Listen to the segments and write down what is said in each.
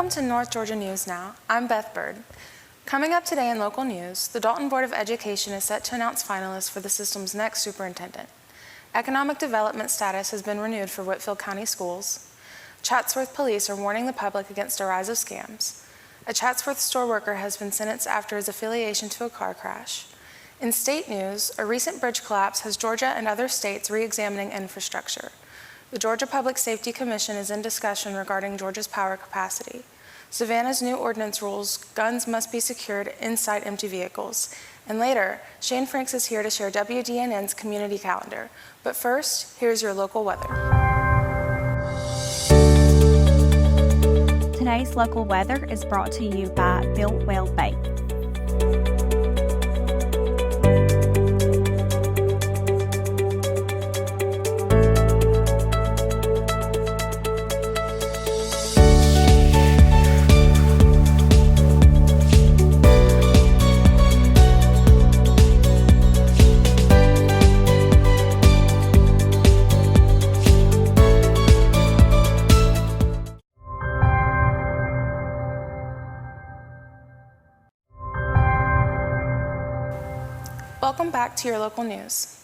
Welcome to North Georgia News Now. I'm Beth Bird. Coming up today in local news, the Dalton Board of Education is set to announce finalists for the system's next superintendent. Economic development status has been renewed for Whitfield County Schools. Chatsworth police are warning the public against a rise of scams. A Chatsworth store worker has been sentenced after his affiliation to a car crash. In state news, a recent bridge collapse has Georgia and other states re-examining infrastructure. The Georgia Public Safety Commission is in discussion regarding Georgia's power capacity. Savannah's new ordinance rules guns must be secured inside empty vehicles. And later, Shane Franks is here to share WDNN's community calendar. But first, here's your local weather. Today's local weather is brought to you by Built Well Bank. Welcome back to your local news.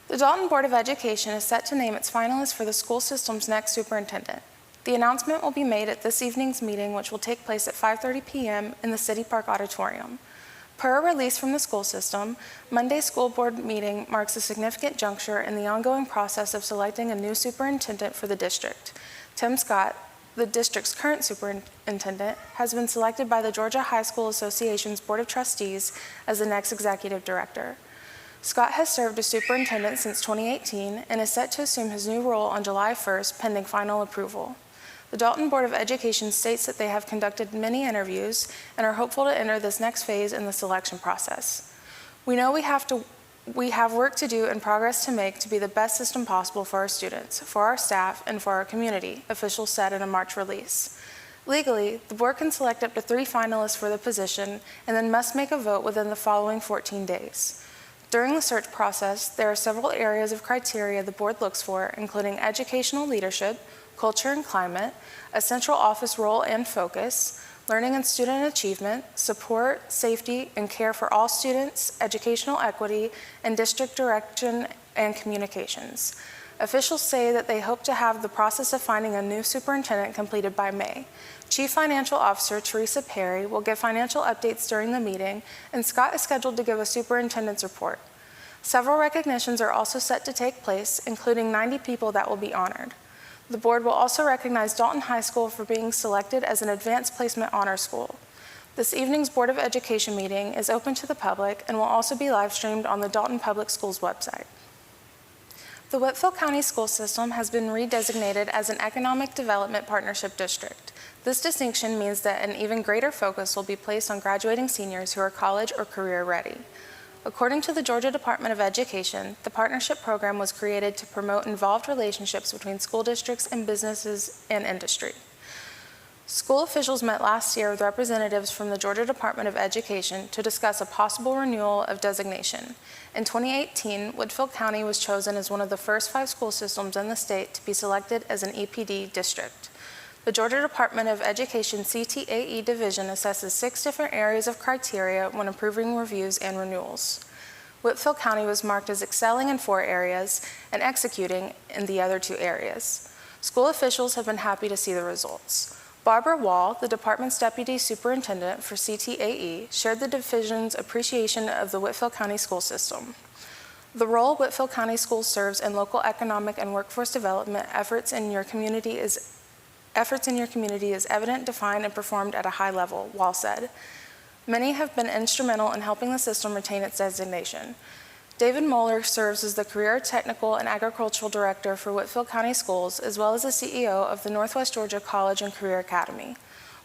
The Dalton Board of Education is set to name its finalists for the school system's next superintendent. The announcement will be made at this evening's meeting, which will take place at 5:30 p.m. in the City Park Auditorium. Per a release from the school system, Monday's school board meeting marks a significant juncture in the ongoing process of selecting a new superintendent for the district. Tim Scott, the district's current superintendent, has been selected by the Georgia High School Association's Board of Trustees as the next executive director. Scott has served as superintendent since 2018 and is set to assume his new role on July 1st, pending final approval. The Dalton Board of Education states that they have conducted many interviews and are hopeful to enter this next phase in the selection process. We know we have work to do and progress to make to be the best system possible for our students, for our staff, and for our community, officials said in a March release. Legally, the board can select up to 3 finalists for the position and then must make a vote within the following 14 days. During the search process, there are several areas of criteria the board looks for, including educational leadership, culture and climate, a central office role and focus, learning and student achievement, support, safety, and care for all students, educational equity, and district direction and communications. Officials say that they hope to have the process of finding a new superintendent completed by May. Chief Financial Officer Teresa Perry will give financial updates during the meeting, and Scott is scheduled to give a superintendent's report. Several recognitions are also set to take place, including 90 people that will be honored. The board will also recognize Dalton High School for being selected as an advanced placement honor school. This evening's Board of Education meeting is open to the public and will also be live streamed on the Dalton Public Schools website. The Whitfield County School System has been redesignated as an Economic Development Partnership District. This distinction means that an even greater focus will be placed on graduating seniors who are college or career ready. According to the Georgia Department of Education, the partnership program was created to promote involved relationships between school districts and businesses and industry. School officials met last year with representatives from the Georgia Department of Education to discuss a possible renewal of designation. In 2018, Whitfield County was chosen as one of the first 5 school systems in the state to be selected as an EPD district. The Georgia Department of Education CTAE division assesses 6 different areas of criteria when approving reviews and renewals. Whitfield County was marked as excelling in 4 areas and executing in the other 2 areas. School officials have been happy to see the results. Barbara Wall, the department's deputy superintendent for CTAE, shared the division's appreciation of the Whitfield County school system. The role Whitfield County Schools serves in local economic and workforce development efforts in your community is evident, defined, and performed at a high level, Wall said. Many have been instrumental in helping the system retain its designation. David Moeller serves as the Career Technical and Agricultural Director for Whitfield County Schools, as well as the CEO of the Northwest Georgia College and Career Academy.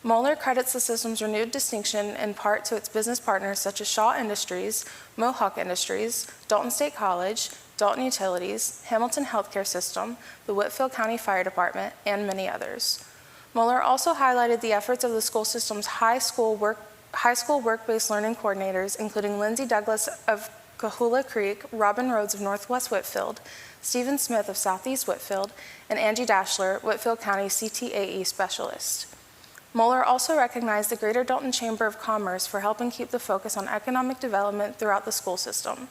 Moeller credits the system's renewed distinction in part to its business partners such as Shaw Industries, Mohawk Industries, Dalton State College, Dalton Utilities, Hamilton Healthcare System, the Whitfield County Fire Department, and many others. Moeller also highlighted the efforts of the school system's high school work-based learning coordinators, including Lindsay Douglas of Kahula Creek, Robin Rhodes of Northwest Whitfield, Stephen Smith of Southeast Whitfield, and Angie Dashler, Whitfield County CTAE Specialist. Moeller also recognized the Greater Dalton Chamber of Commerce for helping keep the focus on economic development throughout the school system.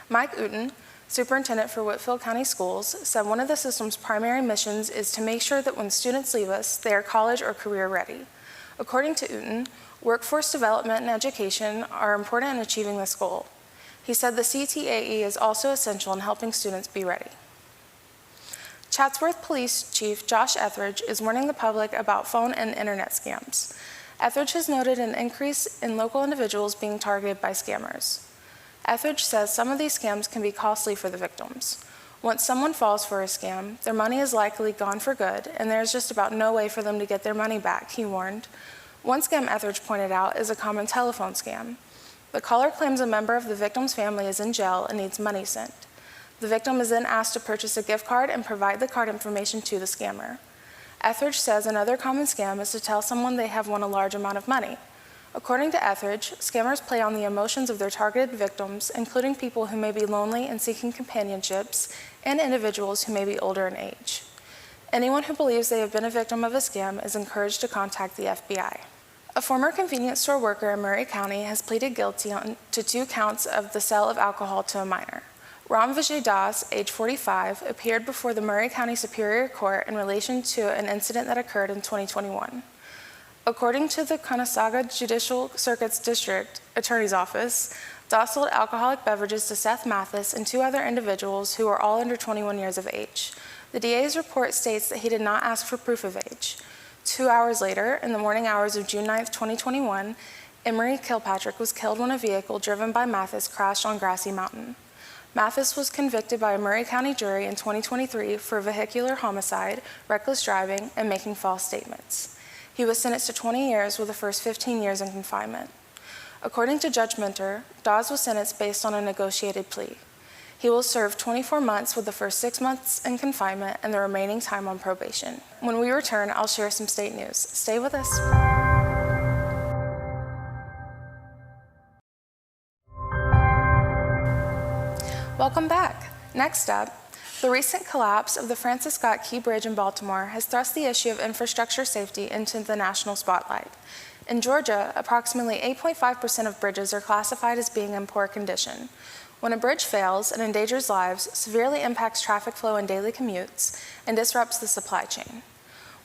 Mike Uten, superintendent for Whitfield County Schools, said one of the system's primary missions is to make sure that when students leave us, they are college or career ready. According to Uten, workforce development and education are important in achieving this goal. He said the CTAE is also essential in helping students be ready. Chatsworth Police Chief Josh Etheridge is warning the public about phone and internet scams. Etheridge has noted an increase in local individuals being targeted by scammers. Etheridge says some of these scams can be costly for the victims. Once someone falls for a scam, their money is likely gone for good, and there is just about no way for them to get their money back, he warned. One scam Etheridge pointed out is a common telephone scam. The caller claims a member of the victim's family is in jail and needs money sent. The victim is then asked to purchase a gift card and provide the card information to the scammer. Etheridge says another common scam is to tell someone they have won a large amount of money. According to Etheridge, scammers play on the emotions of their targeted victims, including people who may be lonely and seeking companionships, and individuals who may be older in age. Anyone who believes they have been a victim of a scam is encouraged to contact the FBI. A former convenience store worker in Murray County has pleaded guilty to 2 counts of the sale of alcohol to a minor. Ram Vijay Das, age 45, appeared before the Murray County Superior Court in relation to an incident that occurred in 2021. According to the Conasauga Judicial Circuit's District Attorney's Office, Das sold alcoholic beverages to Seth Mathis and 2 other individuals who were all under 21 years of age. The DA's report states that he did not ask for proof of age. 2 hours later, in the morning hours of June 9, 2021, Emery Kilpatrick was killed when a vehicle driven by Mathis crashed on Grassy Mountain. Mathis was convicted by a Murray County jury in 2023 for vehicular homicide, reckless driving, and making false statements. He was sentenced to 20 years with the first 15 years in confinement. According to Judge Minter, Dawes was sentenced based on a negotiated plea. He will serve 24 months with the first 6 months in confinement and the remaining time on probation. When we return, I'll share some state news. Stay with us. Welcome back. Next up, the recent collapse of the Francis Scott Key Bridge in Baltimore has thrust the issue of infrastructure safety into the national spotlight. In Georgia, approximately 8.5% of bridges are classified as being in poor condition. When a bridge fails, it endangers lives, severely impacts traffic flow and daily commutes, and disrupts the supply chain.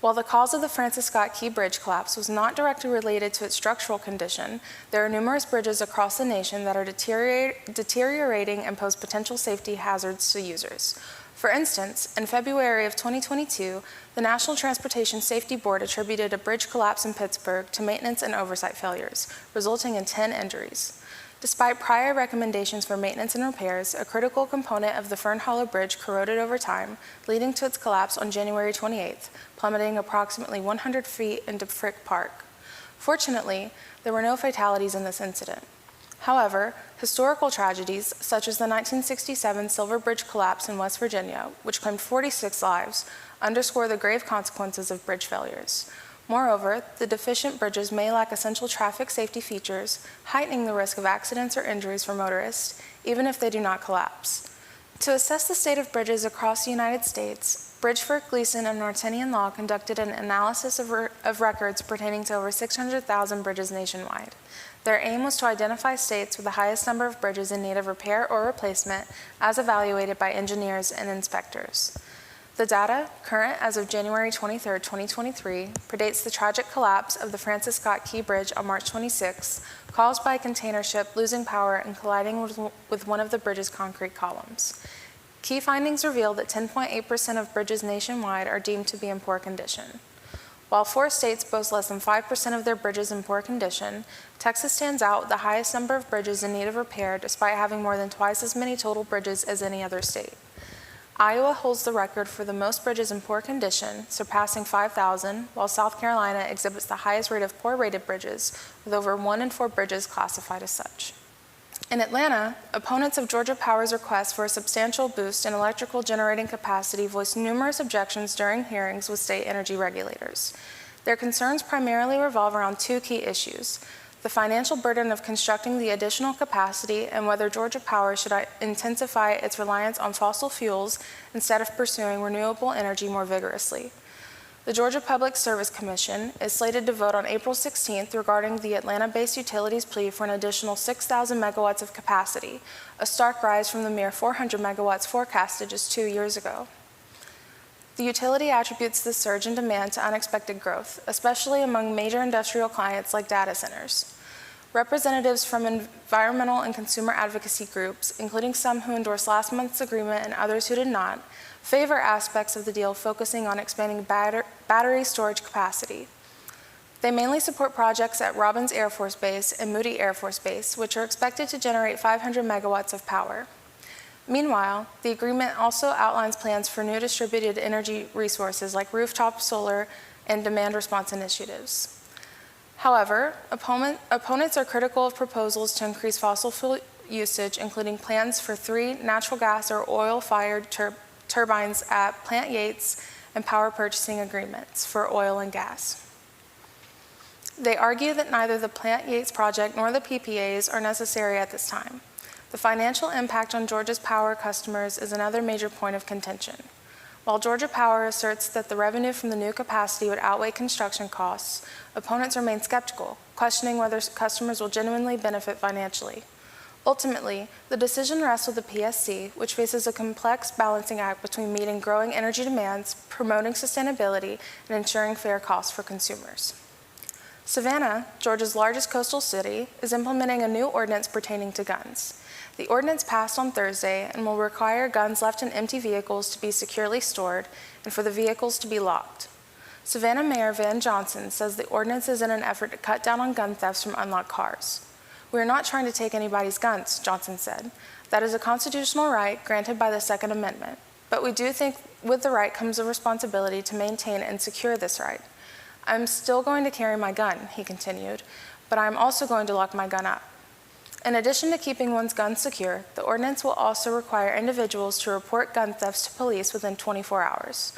While the cause of the Francis Scott Key Bridge collapse was not directly related to its structural condition, there are numerous bridges across the nation that are deteriorating and pose potential safety hazards to users. For instance, in February of 2022, the National Transportation Safety Board attributed a bridge collapse in Pittsburgh to maintenance and oversight failures, resulting in 10 injuries. Despite prior recommendations for maintenance and repairs, a critical component of the Fern Hollow Bridge corroded over time, leading to its collapse on January 28th, plummeting approximately 100 feet into Frick Park. Fortunately, there were no fatalities in this incident. However, historical tragedies, such as the 1967 Silver Bridge collapse in West Virginia, which claimed 46 lives, underscore the grave consequences of bridge failures. Moreover, the deficient bridges may lack essential traffic safety features, heightening the risk of accidents or injuries for motorists, even if they do not collapse. To assess the state of bridges across the United States, Bridgeforth, Gleason, and Nortenian Law conducted an analysis of records pertaining to over 600,000 bridges nationwide. Their aim was to identify states with the highest number of bridges in need of repair or replacement, as evaluated by engineers and inspectors. The data, current as of January 23, 2023, predates the tragic collapse of the Francis Scott Key Bridge on March 26, caused by a container ship losing power and colliding with one of the bridge's concrete columns. Key findings reveal that 10.8% of bridges nationwide are deemed to be in poor condition. While 4 states boast less than 5% of their bridges in poor condition, Texas stands out with the highest number of bridges in need of repair, despite having more than twice as many total bridges as any other state. Iowa holds the record for the most bridges in poor condition, surpassing 5,000, while South Carolina exhibits the highest rate of poor-rated bridges, with over 1 in 4 bridges classified as such. In Atlanta, opponents of Georgia Power's request for a substantial boost in electrical generating capacity voiced numerous objections during hearings with state energy regulators. Their concerns primarily revolve around 2 key issues: the financial burden of constructing the additional capacity and whether Georgia Power should intensify its reliance on fossil fuels instead of pursuing renewable energy more vigorously. The Georgia Public Service Commission is slated to vote on April 16th regarding the Atlanta-based utilities plea for an additional 6,000 megawatts of capacity, a stark rise from the mere 400 megawatts forecasted just 2 years ago. The utility attributes this surge in demand to unexpected growth, especially among major industrial clients like data centers. Representatives from environmental and consumer advocacy groups, including some who endorsed last month's agreement and others who did not, favor aspects of the deal focusing on expanding battery storage capacity. They mainly support projects at Robins Air Force Base and Moody Air Force Base, which are expected to generate 500 megawatts of power. Meanwhile, the agreement also outlines plans for new distributed energy resources like rooftop solar and demand response initiatives. However, opponents are critical of proposals to increase fossil fuel usage, including plans for 3 natural gas or oil-fired turbines at Plant Yates and power purchasing agreements for oil and gas. They argue that neither the Plant Yates project nor the PPAs are necessary at this time. The financial impact on Georgia's power customers is another major point of contention. While Georgia Power asserts that the revenue from the new capacity would outweigh construction costs, opponents remain skeptical, questioning whether customers will genuinely benefit financially. Ultimately, the decision rests with the PSC, which faces a complex balancing act between meeting growing energy demands, promoting sustainability, and ensuring fair costs for consumers. Savannah, Georgia's largest coastal city, is implementing a new ordinance pertaining to guns. The ordinance passed on Thursday and will require guns left in empty vehicles to be securely stored and for the vehicles to be locked. Savannah Mayor Van Johnson says the ordinance is in an effort to cut down on gun thefts from unlocked cars. "We are not trying to take anybody's guns," Johnson said. "That is a constitutional right granted by the Second Amendment. But we do think with the right comes a responsibility to maintain and secure this right. I'm still going to carry my gun," he continued, "but I'm also going to lock my gun up." In addition to keeping one's gun secure, the ordinance will also require individuals to report gun thefts to police within 24 hours.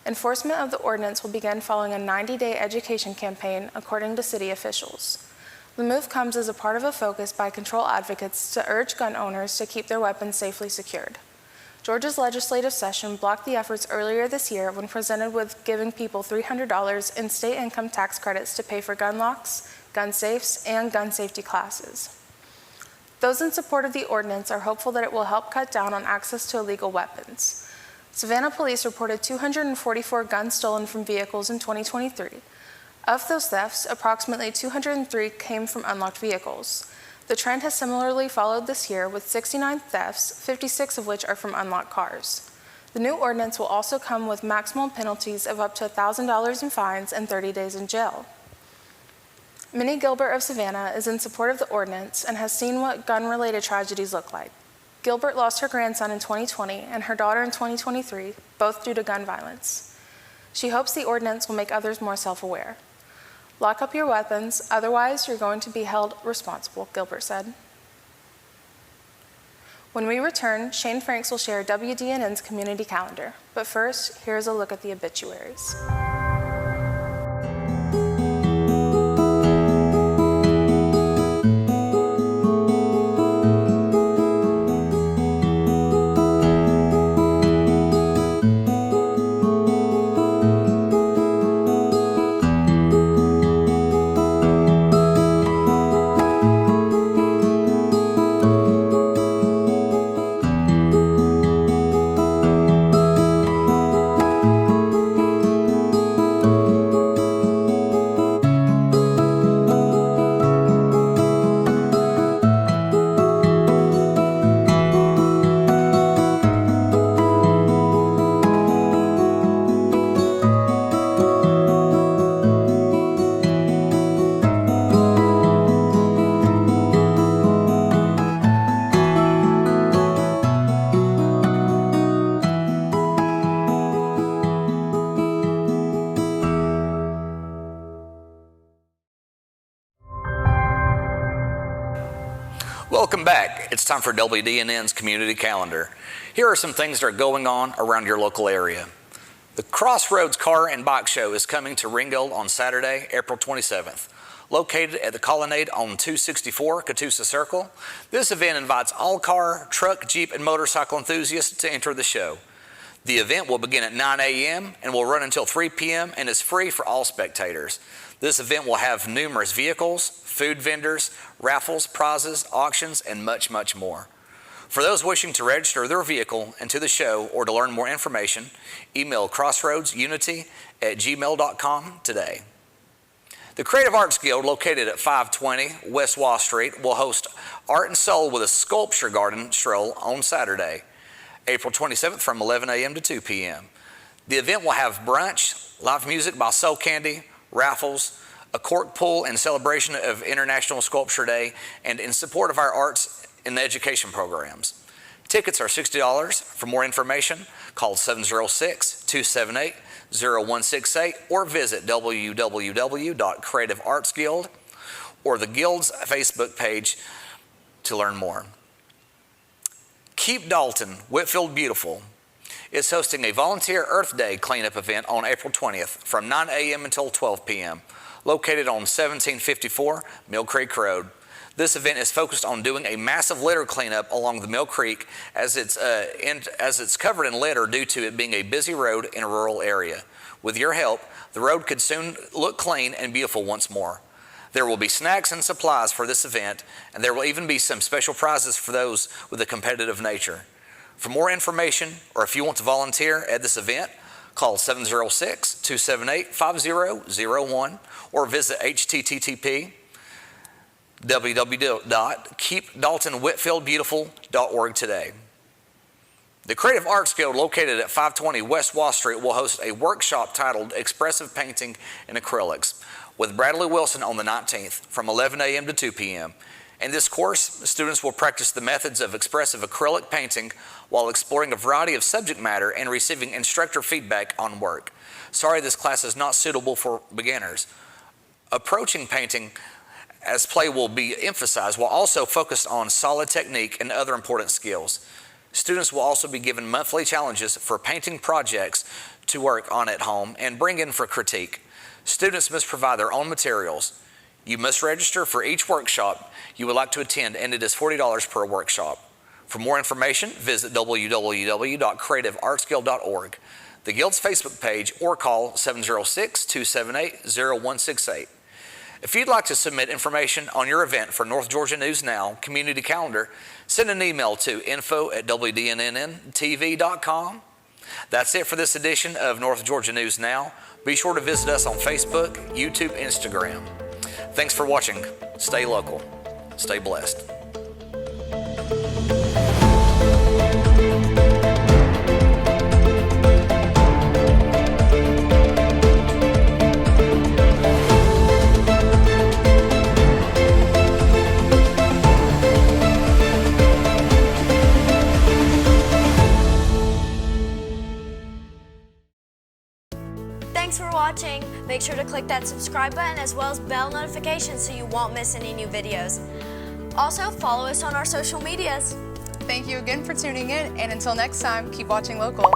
Enforcement of the ordinance will begin following a 90-day education campaign, according to city officials. The move comes as a part of a focus by control advocates to urge gun owners to keep their weapons safely secured. Georgia's legislative session blocked the efforts earlier this year when presented with giving people $300 in state income tax credits to pay for gun locks, gun safes, and gun safety classes. Those in support of the ordinance are hopeful that it will help cut down on access to illegal weapons. Savannah police reported 244 guns stolen from vehicles in 2023. Of those thefts, approximately 203 came from unlocked vehicles. The trend has similarly followed this year with 69 thefts, 56 of which are from unlocked cars. The new ordinance will also come with maximum penalties of up to $1,000 in fines and 30 days in jail. Minnie Gilbert of Savannah is in support of the ordinance and has seen what gun-related tragedies look like. Gilbert lost her grandson in 2020 and her daughter in 2023, both due to gun violence. She hopes the ordinance will make others more self-aware. "Lock up your weapons, otherwise you're going to be held responsible," Gilbert said. When we return, Shane Franks will share WDNN's community calendar. But first, here's a look at the obituaries. Welcome back. It's time for WDNN's Community Calendar. Here are some things that are going on around your local area. The Crossroads Car and Bike Show is coming to Ringgold on Saturday, April 27th. Located at the Colonnade on 264 Catoosa Circle, this event invites all car, truck, Jeep, and motorcycle enthusiasts to enter the show. The event will begin at 9 a.m. and will run until 3 p.m. and is free for all spectators. This event will have numerous vehicles, food vendors, raffles, prizes, auctions, and much, much more. For those wishing to register their vehicle into the show or to learn more information, email crossroadsunity@gmail.com today. The Creative Arts Guild, located at 520 West Wall Street, will host Art and Soul with a Sculpture Garden stroll on Saturday, April 27th from 11 a.m. to 2 p.m. The event will have brunch, live music by Soul Candy, raffles, a cork pull in celebration of International Sculpture Day, and in support of our arts and education programs. Tickets are $60. For more information, call 706-278-0168 or visit www.creativeartsguild or the Guild's Facebook page to learn more. Keep Dalton Whitfield Beautiful is hosting a volunteer Earth Day cleanup event on April 20th from 9 a.m. until 12 p.m., located on 1754 Mill Creek Road. This event is focused on doing a massive litter cleanup along the Mill Creek as it's covered in litter due to it being a busy road in a rural area. With your help, the road could soon look clean and beautiful once more. There will be snacks and supplies for this event, and there will even be some special prizes for those with a competitive nature. For more information, or if you want to volunteer at this event, call 706-278-5001 or visit http://www.keepdaltonwhitfieldbeautiful.org today. The Creative Arts Guild, located at 520 West Wall Street, will host a workshop titled Expressive Painting in Acrylics with Bradley Wilson on the 19th from 11 a.m. to 2 p.m. In this course, students will practice the methods of expressive acrylic painting while exploring a variety of subject matter and receiving instructor feedback on work. Sorry, this class is not suitable for beginners. Approaching painting as play will be emphasized while also focused on solid technique and other important skills. Students will also be given monthly challenges for painting projects to work on at home and bring in for critique. Students must provide their own materials. You must register for each workshop you would like to attend, and it is $40 per workshop. For more information, visit www.creativeartsguild.org, the Guild's Facebook page, or call 706-278-0168. If you'd like to submit information on your event for North Georgia News Now Community Calendar, send an email to info@wdnntv.com. That's it for this edition of North Georgia News Now. Be sure to visit us on Facebook, YouTube, Instagram. Thanks for watching. Stay local. Stay blessed. Thanks for watching. Make sure to click that subscribe button as well as bell notifications so you won't miss any new videos. Also, follow us on our social medias. Thank you again for tuning in, and until next time, keep watching local.